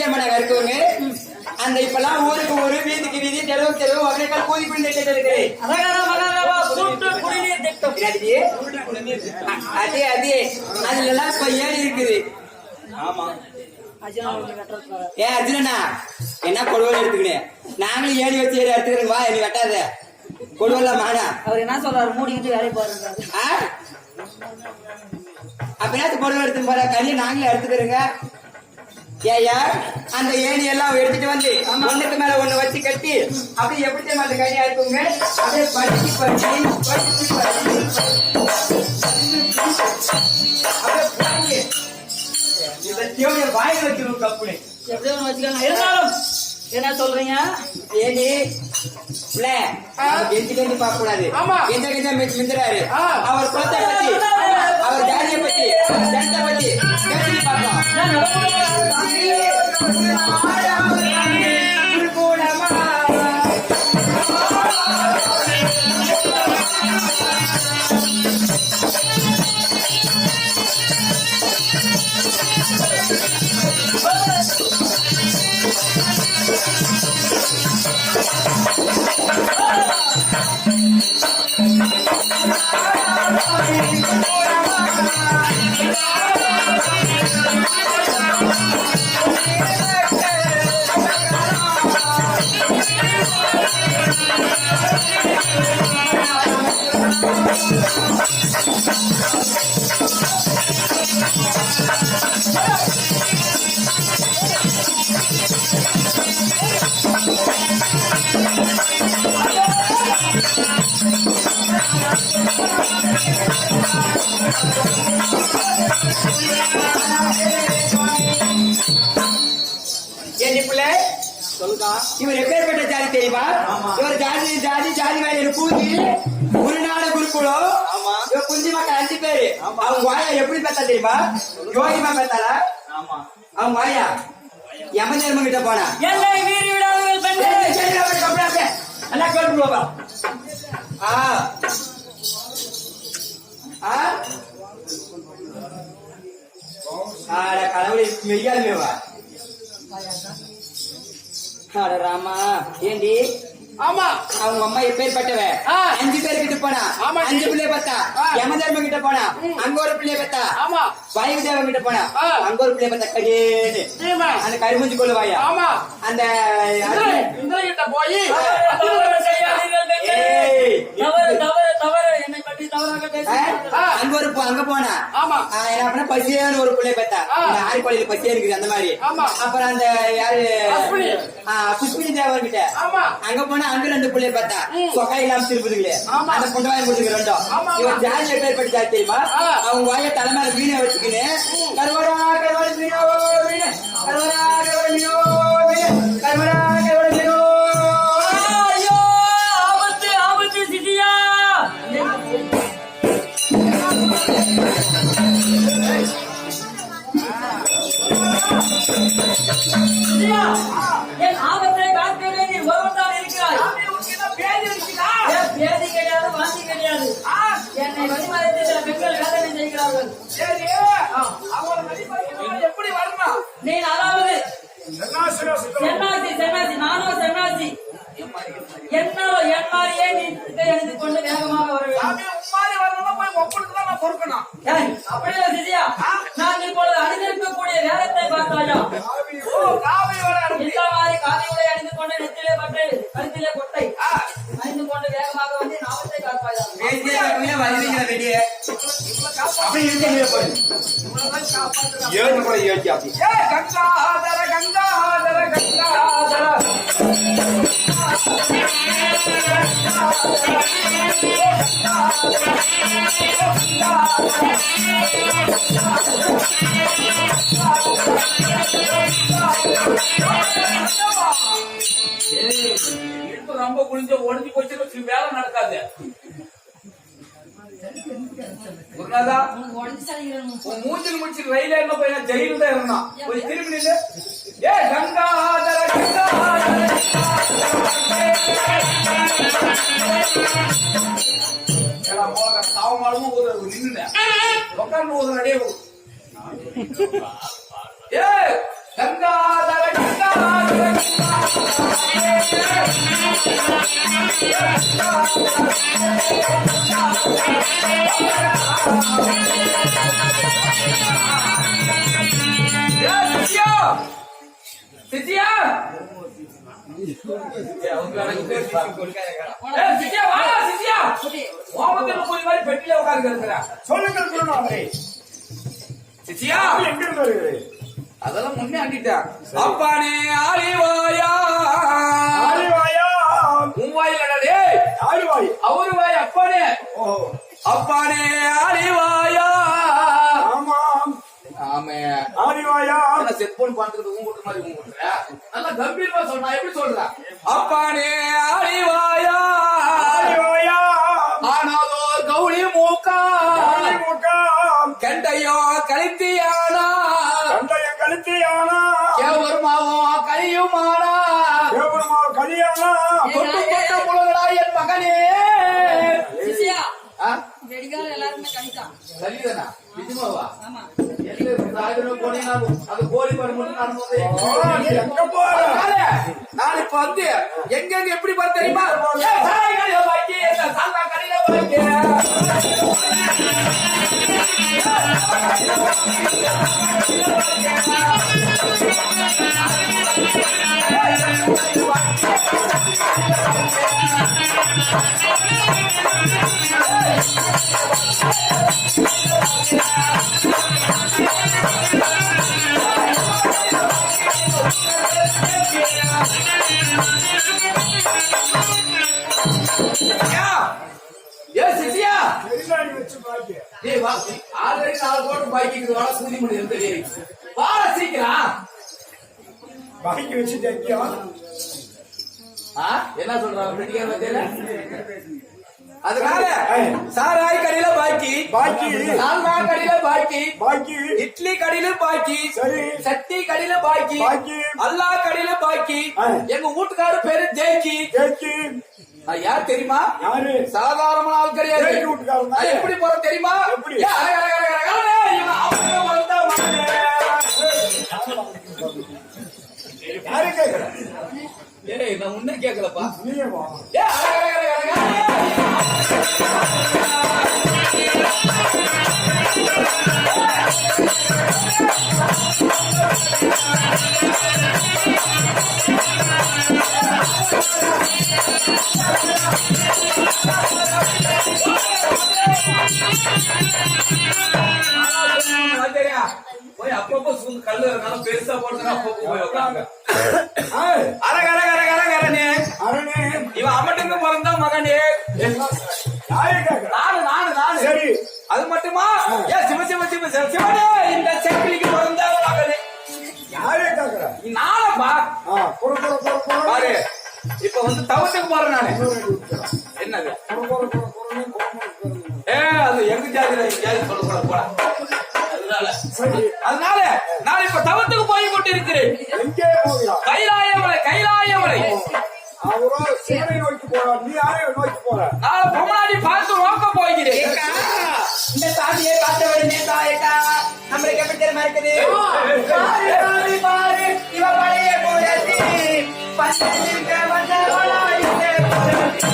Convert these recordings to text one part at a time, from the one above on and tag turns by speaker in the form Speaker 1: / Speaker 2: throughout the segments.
Speaker 1: தெரியுமா இருக்கவங்க அந்த இப்பெல்லாம் ஊருக்கு ஊரு வீதிக்கு வீதி தெருவு தெருவு வகைகள் கூதி குடிநீர் திட்டம் இருக்கு. அதே அதே அதுல எல்லாம் இப்ப ஏறி இருக்குது. ஆமா ஏன் அர்ஜுனா என்ன கொடுவல் எடுத்துக்கினேன் நாங்களும் ஏறி வச்சு ஏறி எடுத்துக்கிறேன். வா நீ வெட்டாத கொடுவல்ல மாடா.
Speaker 2: அவர் என்ன சொல்றாரு மூடிக்கிட்டு வேலையை பாருங்க.
Speaker 1: அப்ப என்ன கொடுவல் எடுத்து போற கறியை நாங்களே எடுத்துக்கிறோங்க. ஏயா அந்த ஏணி எல்லாம் எடுத்துட்டு வந்து ஒண்ணுக்கு மேல ஒண்ணு வச்சு கட்டி அப்படி எப்படி தெரியுமா அந்த கறியா இருக்குங்க. அப்படியே படிச்சு படிச்சு படிச்சு அப்படியே வாயில் வச்சிருவோம் கப்புனு
Speaker 2: எப்படி ஒண்ணு வச்சுக்காங்க. இருந்தாலும் என்ன சொல்றீங்க
Speaker 1: ஏடி கெஞ்சி கெஞ்சி பார்க்க கூடாது. கெஞ்ச கெஞ்ச மிந்துறாரு. அவர் குலத்தை பத்தி அவர் ஜாதியை பத்தி ஜனத்தை பத்தி பேசி பார்க்கலாம். இவர் எப்பேற்பட்ட ஜாதி தெரியுமா? இவர் ஜாதி ஜாதி ஜாதி வேலையில பூஜி குருநாட குருக்குளோ இவர் குஞ்சி மக்கள் 5 பேரு. அவங்க வாயா எப்படி பார்த்தா தெரியுமா? யோகிமா பார்த்தாளா? அவங்க வாயா யம தர்மம் கிட்ட போனா எல்லாம் கேட்டுருவா. கடவுளை மெய்யாலுமேவா ராமா ஏண்டி? ஆமா அவங்க அம்மா எப்பேற்பட்டவ 5 பேர் கிட்ட போனா 5 பிள்ளைய பார்த்தா. யம தர்மம் கிட்ட போனா அங்க ஒரு பிள்ளைய பார்த்தா. வாயு தேவன் கிட்ட போனா அங்க ஒரு பிள்ளைய பார்த்தா. கரேன்னு அந்த கருமுஞ்சி கொள்ளுவாயா அந்த கிட்ட போய் அங்க போனா என்ன பசியான்னு ஒரு பிள்ளைய பார்த்தா. ஆரிப்பாளையில பசியா இருக்குது அந்த மாதிரி. அப்புறம் அந்த யாரு புஷ்பினி தேவன் கிட்ட அங்க போனா அங்க 2 பிள்ளைய பார்த்தா. சொக்கா இல்லாம திருப்பதுங்களே அந்த புண்டவாயம் கொடுத்துக்கு 2. இவன் ஜாதி எப்பேற்பட்ட ஜாதி தெரியுமா? அவங்க வாய தலைமையில வீணை வச்சுக்கின்னு கருவடா கருவாடு மீனோ மீன் கருவடா கருவாடு மீனோ மீன் கருவடா கருவாடு மீனோ.
Speaker 2: ஐயோ ஆபத்து ஆபத்து சிட்டியா. என் ஆபத்தை காத்திலே நீ ஒருவன்தான் இருக்கிறாய். பேதி கிடையாது வாந்தி கிடையாது. என்னை வழிமறைத்து சில பெண்கள் வேதனை செய்கிறார்கள்.
Speaker 3: எப்படி வரணும்?
Speaker 2: நீ அதாவது சென்னாசி சென்னாசி நானோ சென்னாசி என்னோ என் மாதிரியே நீ எழுதி கொண்டு வேகமாக வர வேண்டும். அப்படியே சிசியா நான் இப்பொழுது அணிந்திருக்கக்கூடிய வேகத்தை பார்த்தாயா? இந்த மாதிரி காலையுடைய அணிந்து கொண்டு நெத்திலே பட்டு கருத்திலே கொட்டை அணிந்து கொண்டு வேகமாக வந்து நாமத்தை காப்பாயா?
Speaker 3: கங்காதர கங்காதர கங்காதர ரொம்ப குளிஞ்ச ஒடிஞ்சு போச்சு வேலை நடக்காது. மூஞ்சில் முடிச்சு ரயில என்ன போய் ஜெயில தான் இருந்தான். கொஞ்சம் திரும்பி நின்று ஏ கங்காதர கங்காதர சாவமானமும் நின்று உட்கார்ந்து ஒரு நடைய ஏ கங்காதர சித்தியா சித்தியா வாடா சித்தியா ஓமத்துல போய் மாதிரி பெட்டில உட்கார்ந்து இருக்கிறா
Speaker 4: சொல்லுங்கள் குருநாதரே.
Speaker 3: சித்தியா
Speaker 4: எங்க இருந்து வருகிறது?
Speaker 3: அதெல்லாம் முன்னே அண்டிட்டான் அப்பானே ஆலிவாயா
Speaker 4: ஆலிவாயா.
Speaker 3: உன் வாயிலடே
Speaker 4: ஆலிவாய்.
Speaker 3: அவரு வாய் அப்பானே
Speaker 4: ஓ
Speaker 3: அப்பானே ஆலிவாயா
Speaker 4: ஆமாம்.
Speaker 3: ஆமே
Speaker 4: ஆலிவாயா.
Speaker 3: செல்போன் பார்த்துக்கிட்டு உங்கூட்டு மாதிரி உங்கூட்டுற நல்லா கம்பீரமா சொன்னா எப்படி சொல்ற அப்பானே ஆலிவாயா
Speaker 4: ஆலிவாயா.
Speaker 3: ஆனாலோ கௌளி மூக்கா
Speaker 4: ஆலிமுகம்.
Speaker 3: கண்டையோ கழித்தியானா
Speaker 4: கண்டைய கழுத்தியானா.
Speaker 3: கேவருமாவோ கழியுமானா
Speaker 4: தேவருமா கலியானா.
Speaker 3: கொண்டு கொண்ட முழுகடா என் மகனே
Speaker 2: சிசியா
Speaker 3: ஆ?
Speaker 2: வெடிகால எல்லாருமே கணிதான்.
Speaker 3: கலிதனா நிஜமாவா
Speaker 2: ஆமா.
Speaker 3: அது கோழி பாடு மட்டும் நடந்தது
Speaker 4: எங்க போற?
Speaker 3: நான் இப்ப வந்து எங்க எப்படி பார்த்து தெரியுமா சாராய கடையில வாங்கி சால்வா கடையில வாங்கி ஏ சிசியா
Speaker 4: வெளிநாடு வச்சு பாக்கிய.
Speaker 3: டேய் வா ஆல்ரெடி 4 கோடி பாக்கிக்கு வர சூதி முடியும் தெரியும் வாடா சீக்கிரம்
Speaker 4: பாக்கி வச்சு தைக்கியா.
Speaker 3: என்ன சொல்றாங்க பெட்டிக்கார வந்தேல அதனால சாராய் கடையில பாக்கி
Speaker 4: பாக்கி.
Speaker 3: சால்வா கடையில பாக்கி
Speaker 4: பாக்கி.
Speaker 3: இட்லி கடையில பாக்கி
Speaker 4: சரி.
Speaker 3: சட்டி கடையில பாக்கி
Speaker 4: பாக்கி.
Speaker 3: அல்லா கடையில பாக்கி
Speaker 4: ஆ.
Speaker 3: எங்க வீட்டுக்காரு பேரு ஜெய்கி
Speaker 4: கேக்கி.
Speaker 3: யார் தெரியுமா
Speaker 4: யாரு?
Speaker 3: சாதாரண ஆள் கிடையாது
Speaker 4: ஜெய்கி வீட்டுக்காரன் தான்.
Speaker 3: அது எப்படி போற தெரியுமா
Speaker 4: எப்படி?
Speaker 3: ஏ, அர, அர, அர, அர, அர, அர, இவன் அவங்க வந்தா மகனே.
Speaker 4: யாரு கேக்குற?
Speaker 3: ஏய் நான் உன்ன கேக்கலப்பா
Speaker 4: நீயே வா.
Speaker 3: ஏ, அர, அர, அர, அர, அர, அர. வந்துறியா? போய் அப்பப்போ சூழ்ந்து கல்லு இருந்தாலும் பெருசா போட்டுனா அப்பப்போ போய் உட்காருங்க
Speaker 4: ஏய்,
Speaker 3: அரகரகரகரகரனே
Speaker 4: அரணே.
Speaker 3: இவன் அமட்டுக்கு பிறந்த மகனே
Speaker 4: யாரு கேக்குற?
Speaker 3: நானு
Speaker 4: சரி.
Speaker 3: அது மட்டுமா ஏ சிவ சிவ சிவ சிவ சிவனே இந்த செக்கிலிக்கு பிறந்த மகனே
Speaker 4: யாரு கேக்குற?
Speaker 3: நானப்பா
Speaker 4: புற புற புற புற.
Speaker 3: பாரு இப்ப வந்து தவத்துக்கு போறேன் நானு என்னது
Speaker 4: புற புற புற புறன்னு கோமம்.
Speaker 3: ஏ அது எங்க ஜாதி சொல்லக்கூடாது போடா
Speaker 4: சரி.
Speaker 3: அதனால நான் இப்ப தவத்துக்கு போய் கொண்டிருக்கிறேன்
Speaker 4: எங்கே போகிறார்?
Speaker 3: கைலாயமலை
Speaker 4: அவரோ சிவனை நோக்கி போறார். நீ யாரை நோக்கி போற?
Speaker 3: நான் பொம்மாடி பார்த்து நோக்க போகிறேன்
Speaker 1: இந்த சாமியை பார்த்த உடனே தாயக்கா நம்மளுக்கு எப்படி தெரியுமா இருக்குது? பாரு, பாரு, பாரு, இவ பழைய போராட்டி பஞ்சத்திற்கு வந்தவளா இந்த போராட்டி.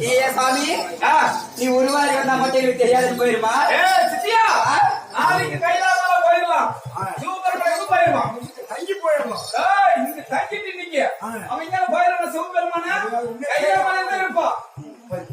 Speaker 1: ஏ சாமி, நீ உருவாரி வந்தா மட்டும் எனக்கு தெரியாதுன்னு போயிருமா?
Speaker 3: ஏ சித்தியா நாளைக்கு கைலாசம் போயிடலாம் சிவபெருமானுக்கு போயிடுவான்
Speaker 4: தங்கி போயிடலாம்.
Speaker 3: இங்க தங்கிட்டு நீங்க அவன் இங்க போயிடலாம் சிவபெருமான கைலாசம் இருப்பான்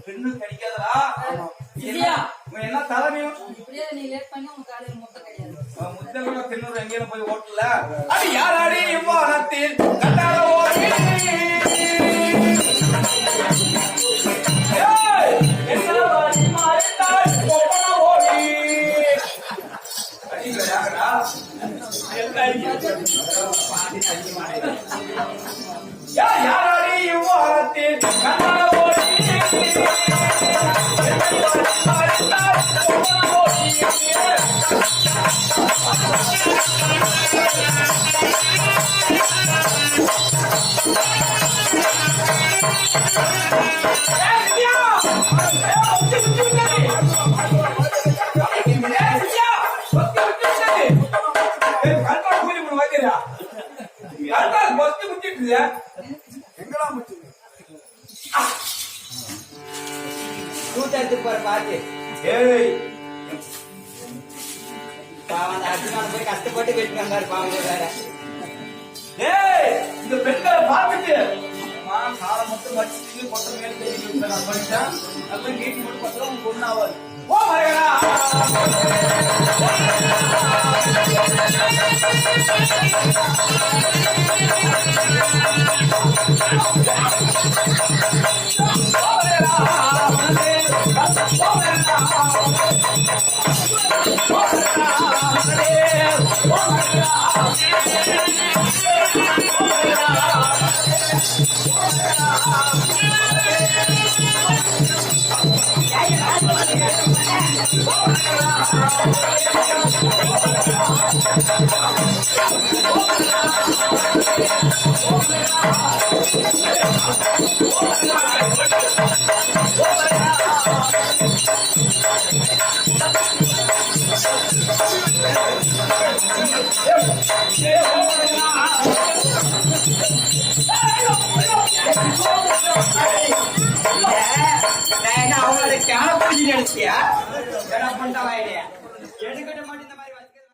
Speaker 3: பெண்ணு கிடைக்காதா
Speaker 2: சிசியா
Speaker 3: இவன் என்ன தலைமையும்
Speaker 2: இப்படியே நீ லேட் பண்ணா உன் காலையில மொத்தம் கிடையாது.
Speaker 3: முத்தமிழ் தின்னூர் எங்கேயும் போய் ஓட்டல அது யாராடி இவ்வாரத்தில் கட்டாத ஓடி யாராடி இவ்வாரத்தில் கட்டாத யாருக்காவது பஸ்ட் முட்டிட்டு
Speaker 4: எங்கடா முச்சு
Speaker 1: கூட்டத்துக்கு போற பாத்து
Speaker 3: ஏய்
Speaker 1: பாவம் அந்த அர்ஜுனால போய் கஷ்டப்பட்டு வெட்டி வந்தாரு பாவம் வேற
Speaker 3: ஏய் இந்த பெண்களை பார்த்துட்டு அம்மா காலை மட்டும் வச்சு கொட்ட மேல தெரிஞ்சு நான் படிச்சேன் நல்லா நீட்டி மட்டும் பார்த்தா உங்க பொண்ணு ஆவாது ஓ மறையடா
Speaker 1: அவங்களோட கேன பூஜை நினைச்சியா என்ன பண்ணிட்டா எடுக்கிட்ட மாட்டேன்